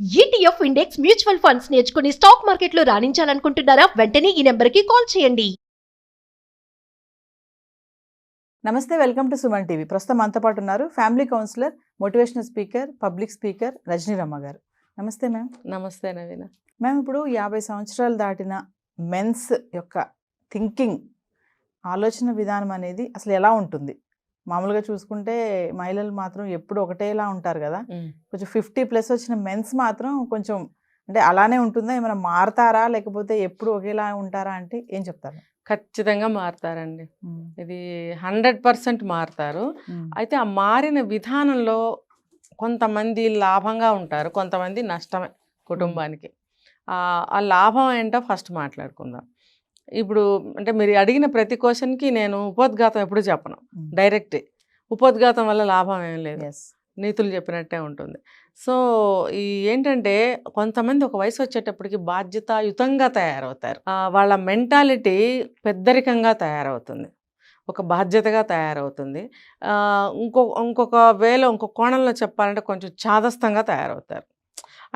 ETF index mutual funds నేర్చుకుని stock మార్కెట్లో రాణించాలనుకుంటున్నారా? వెంటనే ఈ నెంబర్కి కాల్ చేయండి. నమస్తే, వెల్కమ్ టు సుమన్ టీవీ. ప్రస్తుతం మనతో పాటు ఉన్నారు family counsellor, motivational speaker, public speaker Rajaniramma గారు. నమస్తే మ్యామ్. నమస్తే నవీన. మ్యామ్, ఇప్పుడు 50 సంవత్సరాలు దాటిన మెన్స్ యొక్క థింకింగ్, ఆలోచన విధానం అనేది అసలు ఎలా ఉంటుంది? మామూలుగా చూసుకుంటే మహిళలు మాత్రం ఎప్పుడు ఒకటేలా ఉంటారు కదా. కొంచెం 50+ వచ్చిన మెన్స్ మాత్రం కొంచెం అంటే అలానే ఉంటుందా? ఏమైనా మారతారా, లేకపోతే ఎప్పుడు ఒకేలా ఉంటారా అంటే ఏం చెప్తారు? ఖచ్చితంగా మారుతారండి. ఇది 100% మారుతారు. అయితే ఆ మారిన విధానంలో కొంతమంది లాభంగా ఉంటారు, కొంతమంది నష్టమే కుటుంబానికి. ఆ లాభం ఏంటో ఫస్ట్ మాట్లాడుకుందాం. ఇప్పుడు అంటే మీరు అడిగిన ప్రతి క్వశ్చన్కి నేను ఉపోద్ఘాతం ఎప్పుడు చెప్పను, డైరెక్ట్. ఉపోద్ఘాతం వల్ల లాభం ఏం లేదు, నీతులు చెప్పినట్టే ఉంటుంది. సో ఏంటంటే కొంతమంది ఒక వయసు వచ్చేటప్పటికి బాధ్యతాయుతంగా తయారవుతారు. వాళ్ళ మెంటాలిటీ పెద్దరికంగా తయారవుతుంది, ఒక బాధ్యతగా తయారవుతుంది. ఇంకొక కోణంలో చెప్పాలంటే కొంచెం చాదస్తంగా తయారవుతారు.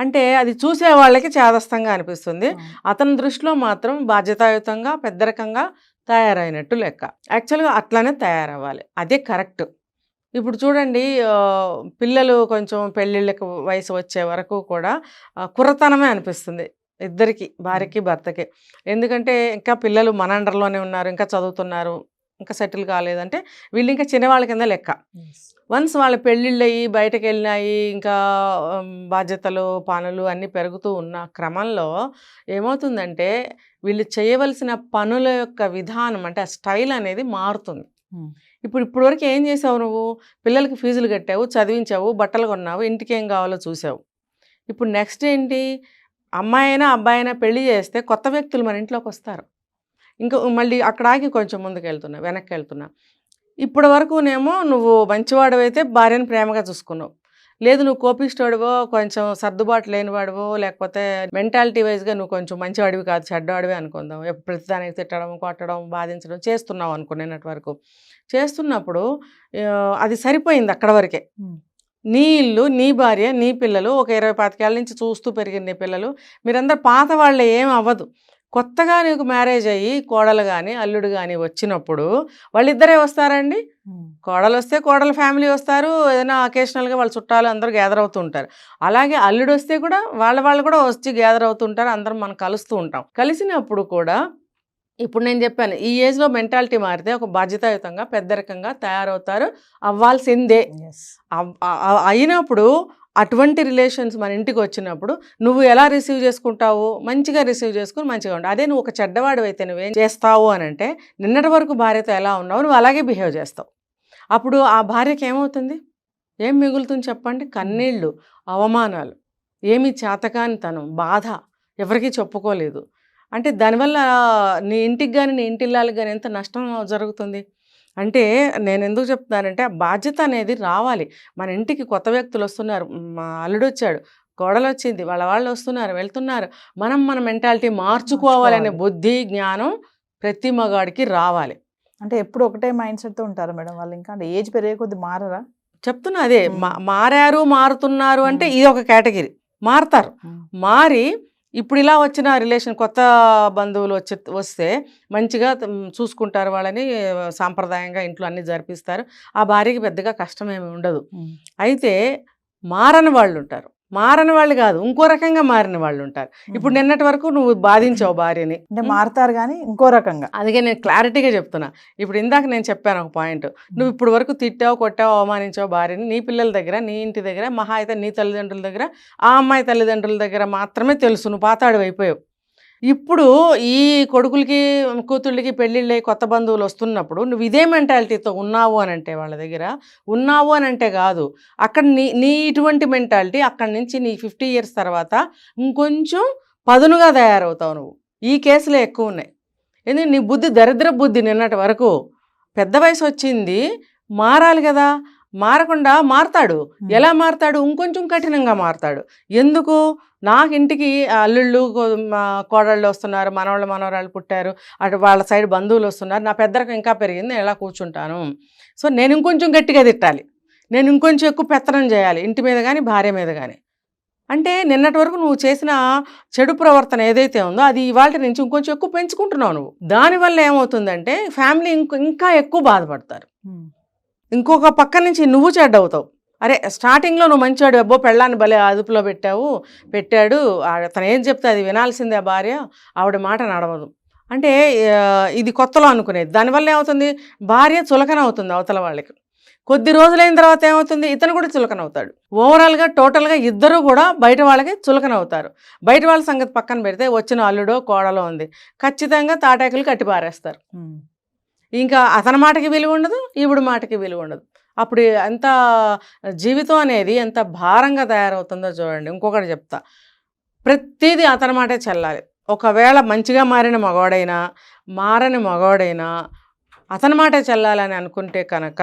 అంటే అది చూసే వాళ్ళకి చాదస్తంగా అనిపిస్తుంది, అతని దృష్టిలో మాత్రం బాధ్యతాయుతంగా పెద్దరికంగా తయారైనట్టు లెక్క. యాక్చువల్గా అట్లానే తయారవ్వాలి, అదే కరెక్ట్. ఇప్పుడు చూడండి, పిల్లలు కొంచెం పెళ్ళిళ్ళకి వయసు వచ్చే వరకు కూడా కుర్రతనమే అనిపిస్తుంది ఇద్దరికి, భార్యకి భర్తకి. ఎందుకంటే ఇంకా పిల్లలు మన అండర్లోనే ఉన్నారు, ఇంకా చదువుతున్నారు, ఇంకా సెటిల్ కాలేదంటే వీళ్ళు ఇంకా చిన్నవాళ్ళ కింద లెక్క. వన్స్ వాళ్ళ పెళ్ళిళ్ళు అయ్యి బయటకు వెళ్ళినాయి, ఇంకా బాధ్యతలు పనులు అన్నీ పెరుగుతూ ఉన్న క్రమంలో ఏమవుతుందంటే వీళ్ళు చేయవలసిన పనుల యొక్క విధానం అంటే ఆ స్టైల్ అనేది మారుతుంది. ఇప్పుడు వరకు ఏం చేసావు నువ్వు? పిల్లలకి ఫీజులు కట్టావు, చదివించావు, బట్టలు కొన్నావు, ఇంటికి ఏం కావాలో చూసావు. ఇప్పుడు నెక్స్ట్ ఏంటి? అమ్మాయి అయినా అబ్బాయి అయినా పెళ్లి చేస్తే కొత్త వ్యక్తులు మన ఇంట్లోకి వస్తారు. ఇంకా మళ్ళీ అక్కడాకి కొంచెం ముందుకు వెనక్కి వెళ్తున్నా. ఇప్పటి వరకునేమో నువ్వు మంచివాడివైతే భార్యను ప్రేమగా చూసుకున్నావు, లేదు నువ్వు కోపిస్టోడివో, కొంచెం సర్దుబాటు లేనివాడివో, లేకపోతే మెంటాలిటీ వైజ్గా నువ్వు కొంచెం మంచివాడివి కాదు చెడ్డవాడివి అనుకుందాం, ప్రతిదానికి తిట్టడం, కొట్టడం, బాధించడం చేస్తున్నావు అనుకునేటట్టు వరకు చేస్తున్నప్పుడు అది సరిపోయింది అక్కడ వరకే. నీ ఇల్లు, నీ భార్య, నీ పిల్లలు, ఒక 20-25 ఏళ్ళ నుంచి చూస్తూ పెరిగిన నీ పిల్లలు, మీరందరూ పాత వాళ్ళే, ఏం అవ్వదు. కొత్తగా నీకు మ్యారేజ్ అయ్యి కోడలు కానీ అల్లుడు కానీ వచ్చినప్పుడు వాళ్ళిద్దరే వస్తారండి. కోడలు వస్తే కోడల ఫ్యామిలీ వస్తారు, ఏదైనా అకేషనల్గా వాళ్ళ చుట్టాలు అందరూ గ్యాదర్ అవుతూ ఉంటారు. అలాగే అల్లుడు వస్తే కూడా వాళ్ళు కూడా వచ్చి గ్యాదర్ అవుతూ ఉంటారు, అందరం మనం కలుస్తూ ఉంటాం. కలిసినప్పుడు కూడా ఇప్పుడు నేను చెప్పాను, ఈ ఏజ్లో మెంటాలిటీ మారితే ఒక బాధ్యతాయుతంగా పెద్దరికంగా తయారవుతారు, అవ్వాల్సిందే. అయినప్పుడు అటువంటి రిలేషన్స్ మన ఇంటికి వచ్చినప్పుడు నువ్వు ఎలా రిసీవ్ చేసుకుంటావు? మంచిగా రిసీవ్ చేసుకుని మంచిగా ఉంటావు. అదే నువ్వు ఒక చెడ్డవాడు అయితే నువ్వేం చేస్తావు అని అంటే, నిన్నటి వరకు భార్యతో ఎలా ఉన్నావు నువ్వు అలాగే బిహేవ్ చేస్తావు. అప్పుడు ఆ భార్యకి ఏమవుతుంది? ఏం మిగులుతుంది చెప్పండి? కన్నీళ్ళు, అవమానాలు, ఏమీ చేతకానితనం, బాధ, ఎవరికీ చెప్పుకోలేదు. అంటే దానివల్ల నీ ఇంటికి కానీ నీ ఇంటిల్లాలకు కానీ ఎంత నష్టం జరుగుతుంది. అంటే నేను ఎందుకు చెప్తున్నానంటే ఆ బాధ్యత అనేది రావాలి. మన ఇంటికి కొత్త వ్యక్తులు వస్తున్నారు, మా అల్లుడు వచ్చాడు, కోడలు వచ్చింది, వాళ్ళు వస్తున్నారు, వెళ్తున్నారు, మన మెంటాలిటీ మార్చుకోవాలనే బుద్ధి, జ్ఞానం ప్రతి మగాడికి రావాలి. అంటే ఎప్పుడు ఒకటే మైండ్ సెట్తో ఉంటారు మేడం వాళ్ళు? ఇంకా అంటే ఏజ్ పెరిగే కొద్ది మారరా? చెప్తున్నా అదే, మారుతున్నారు అంటే ఇది ఒక కేటగిరీ. మారుతారు, మారి ఇప్పుడు ఇలా వచ్చిన రిలేషన్, కొత్త బంధువులు వస్తే మంచిగా చూసుకుంటారు వాళ్ళని, సాంప్రదాయంగా ఇంట్లో అన్నీ జరిపిస్తారు. ఆ భార్యకి పెద్దగా కష్టమేమి ఉండదు. అయితే మారని వాళ్ళు ఉంటారు, మారని వాళ్ళు కాదు ఇంకో రకంగా మారిన వాళ్ళు ఉంటారు. ఇప్పుడు నిన్నటి వరకు నువ్వు బాధించావు భార్యని, అంటే మారుతారు కానీ ఇంకో రకంగా. అందుకే నేను క్లారిటీగా చెప్తున్నా. ఇప్పుడు ఇందాక నేను చెప్పాను ఒక పాయింట్, నువ్వు ఇప్పుడు వరకు తిట్టావు, కొట్టావు, అవమానించావు భార్యని, నీ పిల్లల దగ్గర, నీ ఇంటి దగ్గర, మహా అయితే నీ తల్లిదండ్రుల దగ్గర, ఆ అమ్మాయి తల్లిదండ్రుల దగ్గర మాత్రమే తెలుసు, నువ్వు పాతాడు అయిపోయావు. ఇప్పుడు ఈ కొడుకులకి కూతుళ్ళకి పెళ్ళిళ్ళకి కొత్త బంధువులు వస్తున్నప్పుడు నువ్వు ఇదే మెంటాలిటీతో ఉన్నావు అని అంటే, వాళ్ళ దగ్గర ఉన్నావు అని అంటే కాదు, అక్కడ నీ ఇటువంటి మెంటాలిటీ అక్కడి నుంచి నీ 50 years తర్వాత ఇంకొంచెం పదునుగా తయారవుతావు నువ్వు. ఈ కేసులే ఎక్కువ ఉన్నాయి. ఎందుకంటే నీ బుద్ధి దరిద్ర బుద్ధి నిన్నటి వరకు. పెద్ద వయసు వచ్చింది, మారాలి కదా, మారకుండా మారతాడు. ఎలా మారతాడు? ఇంకొంచెం కఠినంగా మారతాడు. ఎందుకు? నాకు ఇంటికి అల్లుళ్ళు, కోడళ్ళు వస్తున్నారు, మనవరాళ్ళు పుట్టారు, అటు వాళ్ళ సైడ్ బంధువులు వస్తున్నారు, నా పెద్దరికం ఇంకా పెరిగింది, నేను ఎలా కూర్చుంటాను? సో నేను ఇంకొంచెం గట్టిగా తిట్టాలి, నేను ఇంకొంచెం ఎక్కువ పెత్తనం చేయాలి ఇంటి మీద కానీ భార్య మీద కానీ. అంటే నిన్నటి వరకు నువ్వు చేసిన చెడు ప్రవర్తన ఏదైతే ఉందో అది ఇవాళ నుంచి ఇంకొంచెం ఎక్కువ పెంచుకుంటున్నావు నువ్వు. దానివల్ల ఏమవుతుందంటే ఫ్యామిలీ ఇంకా ఎక్కువ బాధపడతారు. ఇంకొక పక్క నుంచి నువ్వు చెడ్డవుతావు. అరే స్టార్టింగ్లో నువ్వు మంచివాడు, అబ్బో పెళ్ళాన్ని భలే అదుపులో పెట్టాడు, అతను ఏం చెప్తే అది వినాల్సిందే భార్య, ఆవిడ మాట నడవదు అంటే ఇది కొత్తలో అనుకునేది. దానివల్ల ఏమవుతుంది, భార్య చులకన అవుతుంది అవతల వాళ్ళకి. కొద్ది రోజులైన తర్వాత ఏమవుతుంది, ఇతను కూడా చులకన అవుతాడు. ఓవరాల్గా టోటల్గా ఇద్దరు కూడా బయట వాళ్ళకి చులకన అవుతారు. బయట వాళ్ళ సంగతి పక్కన పెడితే వచ్చిన అల్లుడో కోడలో ఉంది, ఖచ్చితంగా తాటాకులు కట్టి పారేస్తారు. ఇంకా అతని మాటకి విలువ ఉండదు, ఈవిడ మాటకి విలువ ఉండదు. అప్పుడు ఎంత జీవితం అనేది ఎంత భారంగా తయారవుతుందో చూడండి. ఇంకొకటి చెప్తా, ప్రతిదీ అతని మాటే చెల్లాలి. ఒకవేళ మంచిగా మారిన మగవాడైనా మారని మగవాడైనా అతని మాటే చెల్లాలని అనుకుంటే కనుక,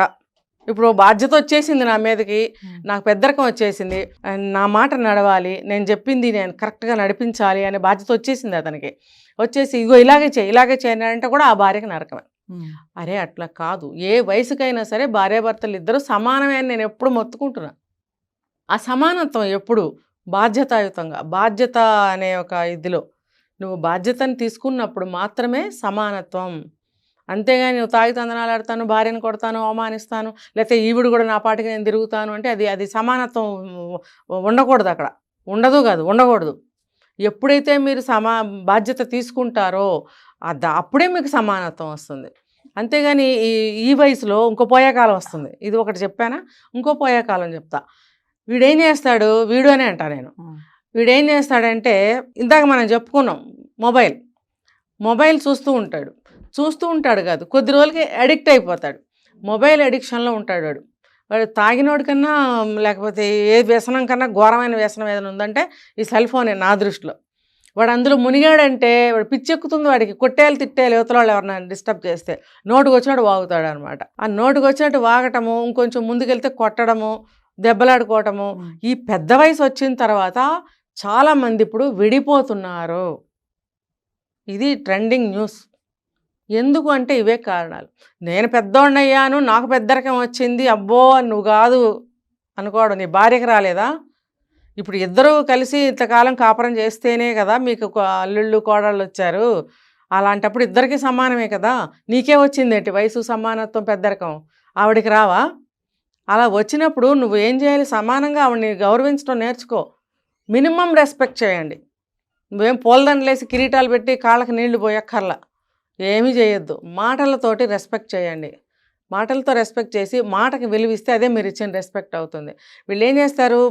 ఇప్పుడు బాధ్యత వచ్చేసింది నా మీదకి, నాకు పెద్దరికం వచ్చేసింది, నా మాట నడవాలి, నేను చెప్పింది నేను కరెక్ట్గా నడిపించాలి అనే బాధ్యత వచ్చేసింది అతనికి. వచ్చేసి ఇగో ఇలాగే చేయని అంటే కూడా ఆ భార్యకి నరకమే. అరే అట్లా కాదు, ఏ వయసుకైనా సరే భార్యాభర్తలు ఇద్దరు సమానమే అని నేను ఎప్పుడు మొత్తుకుంటున్నా. ఆ సమానత్వం ఎప్పుడు బాధ్యతాయుతంగా, బాధ్యత అనే ఒక ఇదిలో నువ్వు బాధ్యతను తీసుకున్నప్పుడు మాత్రమే సమానత్వం. అంతేగాని నువ్వు తాగి తందనాలు ఆడతాను, భార్యను కొడతాను, అవమానిస్తాను, లేకపోతే ఈవిడు కూడా నా పాటికి నేను తిరుగుతాను అంటే అది సమానత్వం ఉండకూడదు. అక్కడ ఉండకూడదు. ఎప్పుడైతే మీరు బాధ్యత తీసుకుంటారో అప్పుడే మీకు సమానత్వం వస్తుంది. అంతేగాని ఈ వయసులో ఇంకో పోయేకాలం వస్తుంది. ఇది ఒకటి చెప్పానా, ఇంకో పోయేకాలం చెప్తా. వీడేం చేస్తాడు, వీడు అనే అంటా నేను, వీడేం చేస్తాడంటే ఇందాక మనం చెప్పుకున్నాం, మొబైల్ చూస్తూ ఉంటాడు కాదు, కొద్ది రోజులకి అడిక్ట్ అయిపోతాడు. మొబైల్ అడిక్షన్లో ఉంటాడు వాడు తాగినోడి కన్నా లేకపోతే ఏ వ్యసనం కన్నా ఘోరమైన వ్యసనం ఏదైనా ఉందంటే ఈ సెల్ ఫోనే నా దృష్టిలో. వాడు అందులో మునిగాడంటే వాడు పిచ్చెక్కుతుంది, వాడికి కొట్టేయాలి తిట్టేయాలి యువతల వాళ్ళు ఎవరైనా డిస్టర్బ్ చేస్తే. నోటుకు వచ్చినట్టు వాగుతాడు అనమాట. ఆ నోటుకు వచ్చినట్టు వాగటము, ఇంకొంచెం ముందుకెళ్తే కొట్టడము, దెబ్బలాడుకోవటము. ఈ పెద్ద వయసు వచ్చిన తర్వాత చాలామంది ఇప్పుడు విడిపోతున్నారు. ఇది ట్రెండింగ్ న్యూస్. ఎందుకు అంటే ఇవే కారణాలు. నేను పెద్దోడినయ్యాను, నాకు పెద్దరికం వచ్చింది, అబ్బో నువ్వు కాదు అనుకోవడం. నీ భార్యకి రాలేదా? ఇప్పుడు ఇద్దరూ కలిసి ఇంతకాలం కాపురం చేస్తేనే కదా మీకు అల్లుళ్ళు కోడళ్ళు వచ్చారు. అలాంటప్పుడు ఇద్దరికి సమానమే కదా. నీకే వచ్చిందేంటి వయసు సమానత్వం, పెద్దరికం? ఆవిడికి రావా? అలా వచ్చినప్పుడు నువ్వు ఏం చేయాలి, సమానంగా ఆవిడని గౌరవించడం నేర్చుకో. మినిమం రెస్పెక్ట్ చేయండి. నువ్వేం పూలదండలేసి కిరీటాలు పెట్టి కాళ్ళకి నీళ్లు పోయక్కర్లా, ఏమీ చేయొద్దు. మాటలతోటి రెస్పెక్ట్ చేయండి. మాటలతో రెస్పెక్ట్ చేసి మాటకి విలువిస్తే అదే మీరు ఇచ్చిన రెస్పెక్ట్ అవుతుంది. వీళ్ళు ఏం చేస్తారు,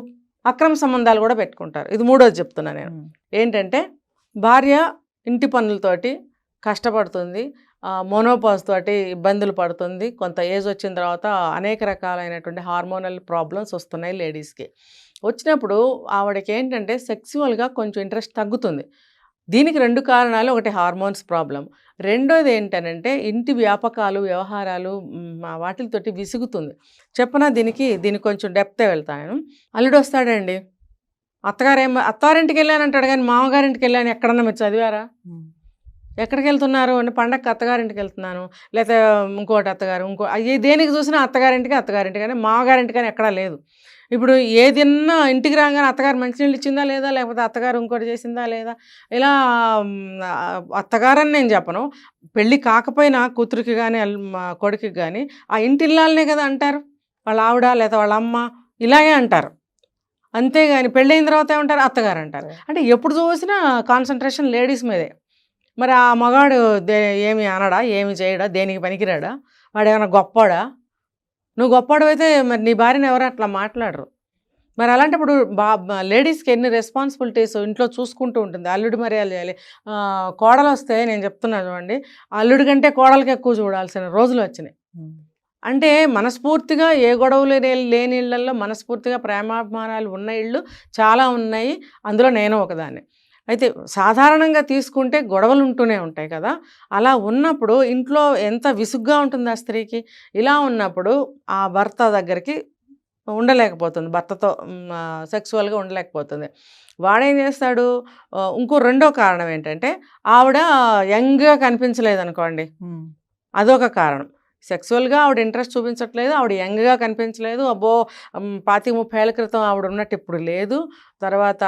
అక్రమ సంబంధాలు కూడా పెట్టుకుంటారు. ఇది మూడోది చెప్తున్నా నేను. ఏంటంటే భార్య ఇంటి పనులతోటి కష్టపడుతుంది, మోనోపాజ్ తోటి ఇబ్బందులు పడుతుంది. కొంత ఏజ్ వచ్చిన తర్వాత అనేక రకాలైనటువంటి హార్మోనల్ ప్రాబ్లమ్స్ వస్తున్నాయి లేడీస్కి. వచ్చినప్పుడు ఆవిడకి ఏంటంటే సెక్సువల్గా కొంచెం ఇంట్రెస్ట్ తగ్గుతుంది. దీనికి 2 కారణాలు. ఒకటి హార్మోన్స్ ప్రాబ్లం, రెండోది ఏంటనంటే ఇంటి వ్యాపకాలు, వ్యవహారాలు, వాటితోటి విసుగుతుంది. చెప్పనా దీనికి కొంచెం డెప్తే వెళ్తాను. అల్లుడు వస్తాడండి, అత్తారింటికి వెళ్ళానంటాడు కానీ మామగారింటికి వెళ్ళాను ఎక్కడన్నా మీరు చదివారా? ఎక్కడికి వెళ్తున్నారు అంటే పండగకి అత్తగారింటికి వెళ్తున్నాను, లేకపోతే ఇంకోటి అత్తగారు, దేనికి చూసినా అత్తగారింటికి కానీ మామగారింటికి కానీ ఎక్కడా లేదు. ఇప్పుడు ఏదన్నా ఇంటికి రాగానే అత్తగారు మంచినీళ్ళు ఇచ్చిందా లేదా, లేకపోతే అత్తగారు ఇంకోటి చేసిందా లేదా, ఇలా అత్తగారని నేను చెప్పను, పెళ్ళి కాకపోయినా కూతురికి కానీ కొడుకుకి కానీ ఆ ఇంటి ఇల్లాలనే కదా అంటారు. వాళ్ళ ఆవిడ లేదా వాళ్ళ అమ్మ ఇలాగే అంటారు. అంతేగాని పెళ్ళైన తర్వాత ఏమంటారు, అత్తగారు అంటారు. అంటే ఎప్పుడు చూసినా కాన్సన్ట్రేషన్ లేడీస్ మీదే. మరి ఆ మగాడు ఏమి అనడా, ఏమి చేయడా, దేనికి పనికిరాడా, వాడు ఏమైనా గొప్పోడా? నువ్వు గొప్పవాడు అయితే మరి నీ భార్యను ఎవరు అట్లా మాట్లాడరు. మరి అలాంటప్పుడు లేడీస్కి ఎన్ని రెస్పాన్సిబిలిటీస్ ఇంట్లో చూసుకుంటూ ఉంటుంది. అల్లుడు మర్యాదలు చేయాలి. కోడలు వస్తే నేను చెప్తున్నాను చూడండి, అల్లుడి కంటే కోడలకి ఎక్కువ చూడాల్సిన రోజులు వచ్చినాయి. అంటే మనస్ఫూర్తిగా ఏ గొడవలు లేని ఇళ్లలో మనస్ఫూర్తిగా ప్రేమాభిమానాలు ఉన్న ఇళ్ళు చాలా ఉన్నాయి. అందులో నేను ఒకదాన్ని. అయితే సాధారణంగా తీసుకుంటే గొడవలు ఉంటూనే ఉంటాయి కదా. అలా ఉన్నప్పుడు ఇంట్లో ఎంత విసుగ్గా ఉంటుంది ఆ స్త్రీకి. ఇలా ఉన్నప్పుడు ఆ భర్త దగ్గరికి ఉండలేకపోతుంది, భర్తతో సెక్సువల్గా ఉండలేకపోతుంది. వాడేం చేస్తాడు, ఇంకో రెండో కారణం ఏంటంటే ఆవిడ యంగ్గా కనిపించలేదు అనుకోండి, అదొక కారణం. సెక్సువల్గా ఆవిడ ఇంట్రెస్ట్ చూపించట్లేదు, ఆవిడ యంగ్గా కనిపించలేదు, అబ్బో 25-30 ఏళ్ల క్రితం ఆవిడ ఉన్నట్టు ఇప్పుడు లేదు, తర్వాత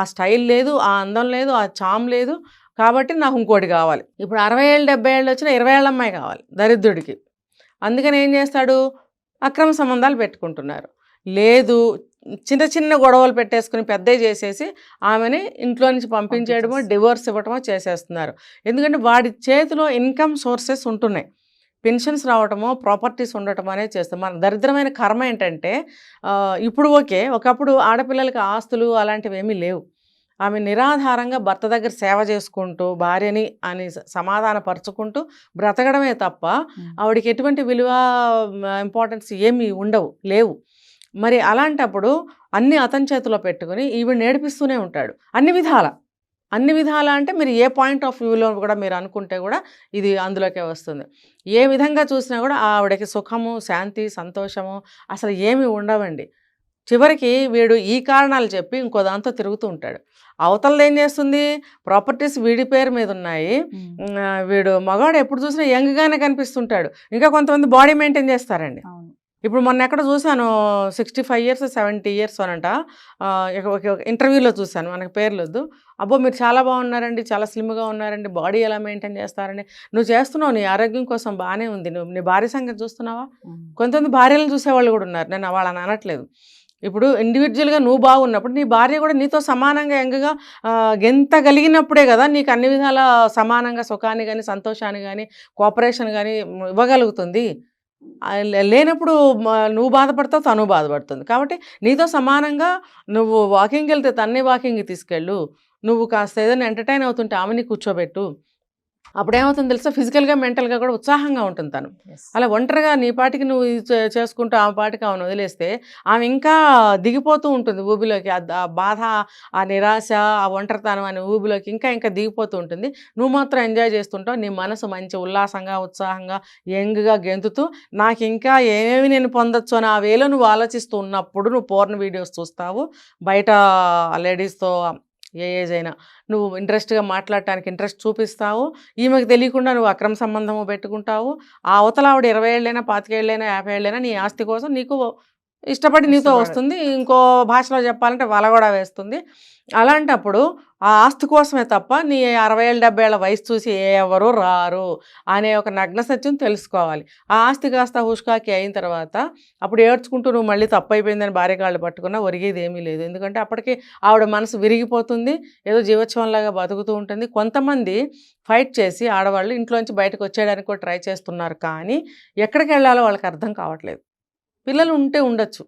ఆ స్టైల్ లేదు, ఆ అందం లేదు, ఆ చామ్ లేదు, కాబట్టి నాకు ఇంకోటి కావాలి. ఇప్పుడు 60 ఏళ్ళు 70 ఏళ్ళు వచ్చిన 20 ఏళ్ళ అమ్మాయి కావాలి దరిద్రుడికి. అందుకని ఏం చేస్తాడు, అక్రమ సంబంధాలు పెట్టుకుంటున్నారు. లేదు, చిన్న చిన్న గొడవలు పెట్టేసుకుని పెద్దవి చేసేసి ఆమెని ఇంట్లో నుంచి పంపించేయడమో డివోర్స్ ఇవ్వటమో చేసేస్తున్నారు. ఎందుకంటే వాడి చేతిలో ఇన్కమ్ సోర్సెస్ ఉంటున్నాయి, పెన్షన్స్ రావటమో ప్రాపర్టీస్ ఉండటం అనేది చేస్తాం. మన దరిద్రమైన కర్మ ఏంటంటే ఇప్పుడు ఓకే, ఒకప్పుడు ఆడపిల్లలకి ఆస్తులు అలాంటివి ఏమీ లేవు. ఆమె నిరాధారంగా భర్త దగ్గర సేవ చేసుకుంటూ భార్యని అని సమాధానపరుచుకుంటూ బ్రతకడమే తప్ప ఆవిడకి ఎటువంటి విలువ ఇంపార్టెన్స్ ఏమీ లేవు. మరి అలాంటప్పుడు అన్ని అతని చేతిలో పెట్టుకుని ఈవిడ నేర్పిస్తూనే ఉంటాడు అన్ని విధాల అంటే మీరు ఏ పాయింట్ ఆఫ్ వ్యూలో కూడా మీరు అనుకుంటే కూడా ఇది అందులోకే వస్తుంది. ఏ విధంగా చూసినా కూడా ఆవిడకి సుఖము, శాంతి, సంతోషము అసలు ఏమీ ఉండవండి. చివరికి వీడు ఈ కారణాలు చెప్పి ఇంకో దాంతో తిరుగుతూ ఉంటాడు. అవతలది ఏం చేస్తుంది, ప్రాపర్టీస్ వీడి పేరు మీద ఉన్నాయి, వీడు మగవాడు ఎప్పుడు చూసినా యంగ్గానే కనిపిస్తుంటాడు. ఇంకా కొంతమంది బాడీ మెయింటైన్ చేస్తారండి. ఇప్పుడు మొన్న ఎక్కడ చూశాను 65 years 70 years అనంట, ఇంటర్వ్యూలో చూశాను, మనకి పేర్లు వద్దు. అబ్బో మీరు చాలా బాగున్నారండి, చాలా స్లిమ్గా ఉన్నారండి, బాడీ ఎలా మెయింటైన్ చేస్తారండి, నువ్వు చేస్తున్నావు నీ ఆరోగ్యం కోసం బాగానే ఉంది, నువ్వు నీ భార్య సంగతి చూస్తున్నావా? కొంతమంది భార్యలను చూసేవాళ్ళు కూడా ఉన్నారు, నేను వాళ్ళని అనట్లేదు. ఇప్పుడు ఇండివిజువల్గా నువ్వు బాగున్నప్పుడు నీ భార్య కూడా నీతో సమానంగా యంగ్గా గెంతగలిగినప్పుడే కదా నీకు అన్ని విధాల సమానంగా సుఖాన్ని కానీ సంతోషాన్ని కానీ కోఆపరేషన్ కానీ ఇవ్వగలుగుతుంది. లేనప్పుడు నువ్వు బాధపడతావు, తను బాధపడుతుంది. కాబట్టి నీతో సమానంగా నువ్వు వాకింగ్కి వెళ్తే తన్నే వాకింగ్కి తీసుకెళ్ళు, నువ్వు కాస్త ఏదైనా ఎంటర్టైన్ అవుతుంటే ఆమెని కూర్చోబెట్టు. అప్పుడేమవుతుంది తెలుసా, ఫిజికల్గా మెంటల్గా కూడా ఉత్సాహంగా ఉంటుంది తను. అలా ఒంటరిగా నీ పాటికి నువ్వు చేసుకుంటూ ఆమె పాటికి ఆమెను వదిలేస్తే ఆమె ఇంకా దిగిపోతూ ఉంటుంది ఊబిలోకి. ఆ బాధ, ఆ నిరాశ, ఆ ఒంటరితనం అనే ఊబిలోకి ఇంకా దిగిపోతూ ఉంటుంది. నువ్వు మాత్రం ఎంజాయ్ చేస్తుంటావు, నీ మనసు మంచి ఉల్లాసంగా, ఉత్సాహంగా, యంగ్గా గెంతుతూ నాకు ఇంకా ఏమేమి నేను పొందొచ్చు అని ఆ వేలో నువ్వు ఆలోచిస్తూ ఉన్నప్పుడు నువ్వు పోర్న్ వీడియోస్ చూస్తావు, బయట లేడీస్తో ఏ ఏజ్ అయినా నువ్వు ఇంట్రెస్ట్గా మాట్లాడటానికి ఇంట్రెస్ట్ చూపిస్తావు, ఈమెకు తెలియకుండా నువ్వు అక్రమ సంబంధము పెట్టుకుంటావు. ఆ అవతల ఆవిడ 20 ఏళ్ళైనా 25 ఏళ్ళైనా 50 ఏళ్ళైనా నీ ఆస్తి కోసం నీకు ఇష్టపడి నీతో వస్తుంది, ఇంకో భాషలో చెప్పాలంటే వల కూడా వేస్తుంది. అలాంటప్పుడు ఆ ఆస్తి కోసమే తప్ప నీ 60 ఏళ్ళ 70 ఏళ్ళ వయసు చూసి ఎవరు రారు అనే ఒక నగ్న సత్యం తెలుసుకోవాలి. ఆ ఆస్తి కాస్త హుష్కాకి అయిన తర్వాత అప్పుడు ఏడ్చుకుంటూ నువ్వు మళ్ళీ తప్పు అయిపోయిందని భార్య కాళ్ళు పట్టుకున్నా ఒరిగేది ఏమీ లేదు. ఎందుకంటే అప్పటికి ఆవిడ మనసు విరిగిపోతుంది, ఏదో జీవోత్సవంలాగా బతుకుతూ ఉంటుంది. కొంతమంది ఫైట్ చేసి ఆడవాళ్ళు ఇంట్లోంచి బయటకు వచ్చేయడానికి కూడా ట్రై చేస్తున్నారు, కానీ ఎక్కడికి వెళ్ళాలో వాళ్ళకి అర్థం కావట్లేదు. పిల్లలు ఉంటే ఉండొచ్చు,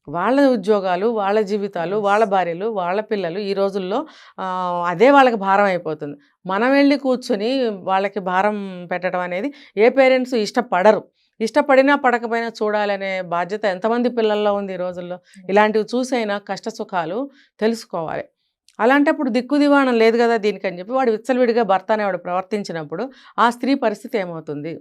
వాళ్ళ ఉద్యోగాలు, వాళ్ళ జీవితాలు, వాళ్ళ భార్యలు, వాళ్ళ పిల్లలు ఈ రోజుల్లో అదే వాళ్ళకి భారం అయిపోతుంది. మనం వెళ్ళి కూర్చొని వాళ్ళకి భారం పెట్టడం అనేది ఏ పేరెంట్స్ ఇష్టపడరు. ఇష్టపడినా పడకపోయినా చూడాలనే బాధ్యత ఎంతమంది పిల్లల్లో ఉంది ఈ రోజుల్లో. ఇలాంటివి చూసైనా కష్ట సుఖాలు తెలుసుకోవాలి. అలాంటప్పుడు దిక్కు దివాణం లేదు కదా దీనికని చెప్పి వాడు విచ్చలవిడిగా భర్త అనేవాడు ప్రవర్తించినప్పుడు ఆ స్త్రీ పరిస్థితి ఏమవుతుంది?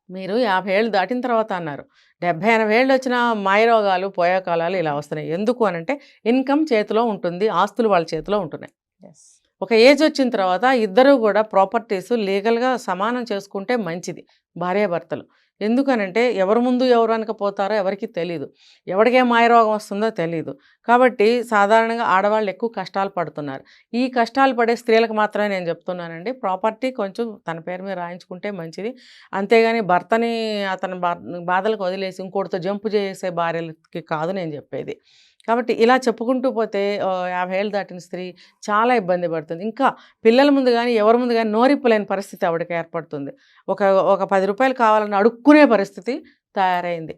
మీరు 50 ఏళ్ళు దాటిన తర్వాత అన్నారు, 70-80 ఏళ్ళు వచ్చిన మాయరోగాలు, పోయేకాలాలు ఇలా వస్తున్నాయి. ఎందుకు అనంటే ఇన్కమ్ చేతిలో ఉంటుంది, ఆస్తులు వాళ్ళ చేతిలో ఉంటున్నాయి. ఒక ఏజ్ వచ్చిన తర్వాత ఇద్దరూ కూడా ప్రాపర్టీస్ లీగల్గా సమానం చేసుకుంటే మంచిది భార్యాభర్తలు. ఎందుకనంటే ఎవరి ముందు ఎవరు అనకపోతారో ఎవరికి తెలీదు, ఎవరికే మాయరోగం వస్తుందో తెలీదు. కాబట్టి సాధారణంగా ఆడవాళ్ళు ఎక్కువ కష్టాలు పడుతున్నారు. ఈ కష్టాలు పడే స్త్రీలకు మాత్రమే నేను చెప్తున్నానండి, ప్రాపర్టీ కొంచెం తన పేరు మీద రాయించుకుంటే మంచిది. అంతేగాని భర్తని అతని బాధలకు వదిలేసి ఇంకోటితో జంపు చేసే భార్యలకి కాదు నేను చెప్పేది. కాబట్టి ఇలా చెప్పుకుంటూ పోతే 50 ఏళ్ళు దాటిన స్త్రీ చాలా ఇబ్బంది పడుతుంది. ఇంకా పిల్లల ముందు కానీ ఎవరి ముందు కానీ నోరిప్పలేని పరిస్థితి ఆవిడకి ఏర్పడుతుంది. ఒక 10 రూపాయలు కావాలని అడుక్కునే పరిస్థితి తయారైంది.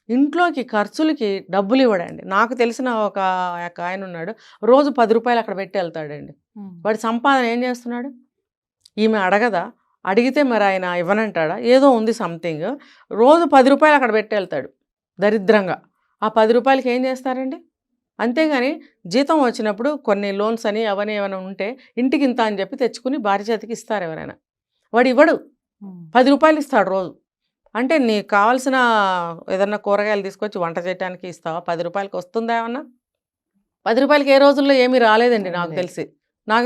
ఇంట్లోకి ఖర్చులకి డబ్బులు ఇవ్వడండి. నాకు తెలిసిన ఒక ఆయన ఉన్నాడు, రోజు 10 రూపాయలు అక్కడ పెట్టి వెళ్తాడండి. వాడి సంపాదన ఏం చేస్తున్నాడు? ఈమె అడగదా? అడిగితే మరి ఆయన ఇవ్వనంటాడా? ఏదో ఉంది సంథింగ్. రోజు 10 రూపాయలు అక్కడ పెట్టి వెళ్తాడు దరిద్రంగా. ఆ 10 రూపాయలకి ఏం చేస్తారండి? అంతేగాని జీతం వచ్చినప్పుడు కొన్ని లోన్స్ అని అవన్నీ ఏమైనా ఉంటే ఇంటికి ఇంత అని చెప్పి తెచ్చుకుని భార్య చేతికి ఇస్తారు ఎవరైనా. వాడు ఇవ్వడు, 10 రూపాయలు ఇస్తాడు రోజు. అంటే నీకు కావాల్సిన ఏదన్నా కూరగాయలు తీసుకొచ్చి వంట చేయడానికి ఇస్తావా? 10 రూపాయలకి వస్తుందా ఏమన్నా? 10 రూపాయలకి ఏ రోజుల్లో ఏమీ రాలేదండి నాకు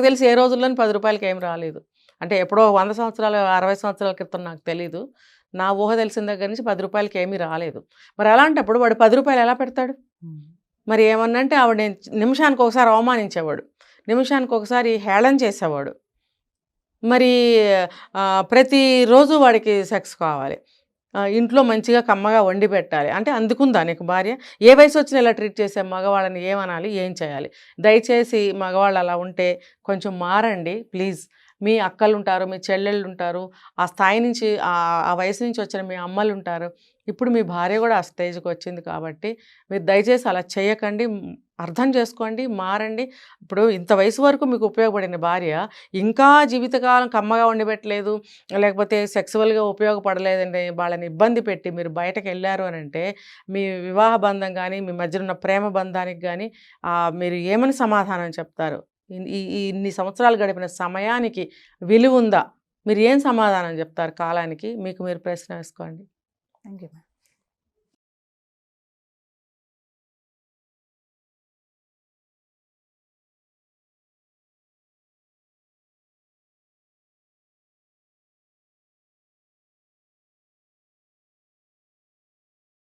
తెలిసి ఏ రోజుల్లోని 10 రూపాయలకి ఏమి రాలేదు. అంటే ఎప్పుడో 100 సంవత్సరాలు 60 సంవత్సరాల క్రితం నాకు తెలీదు. నా ఊహ తెలిసిన దగ్గర నుంచి 10 రూపాయలకి ఏమీ రాలేదు. మరి అలాంటప్పుడు వాడు 10 రూపాయలు ఎలా పెడతాడు? మరి ఏమన్నంటే ఆవిడ నిమిషానికి ఒకసారి అవమానించేవాడు, నిమిషానికి ఒకసారి హేళన చేసేవాడు. మరి ప్రతిరోజు వాడికి సెక్స్ కావాలి, ఇంట్లో మంచిగా కమ్మగా వండి పెట్టాలి. అంటే అందుకుందా నీకు భార్య? ఏ వయసు వచ్చినా ఇలా ట్రీట్ చేసే మగవాళ్ళని ఏమనాలి, ఏం చేయాలి? దయచేసి మగవాళ్ళు అలా ఉంటే కొంచెం మారండి ప్లీజ్. మీ అక్కలు ఉంటారు, మీ చెల్లెళ్ళు ఉంటారు, ఆ స్థాయి నుంచి ఆ వయసు నుంచి వచ్చిన మీ అమ్మలు ఉంటారు. ఇప్పుడు మీ భార్య కూడా ఆ స్టేజ్కి వచ్చింది కాబట్టి మీరు దయచేసి అలా చేయకండి, అర్థం చేసుకోండి, మారండి. ఇప్పుడు ఇంత వయసు వరకు మీకు ఉపయోగపడిన భార్య ఇంకా జీవితకాలం కమ్మగా వండిపెట్టలేదు, లేకపోతే సెక్సువల్గా ఉపయోగపడలేదండి, వాళ్ళని ఇబ్బంది పెట్టి మీరు బయటకు వెళ్ళారు అని అంటే మీ వివాహ బంధం కానీ మీ మధ్య ఉన్న ప్రేమ బంధానికి కానీ మీరు ఏమని సమాధానం చెప్తారు? ఇన్ని సంవత్సరాలు గడిపిన సమయానికి విలువ ఉందా? మీరు ఏం సమాధానం చెప్తారు కాలానికి? మీకు మీరు ప్రశ్న వేసుకోండి. Thank you.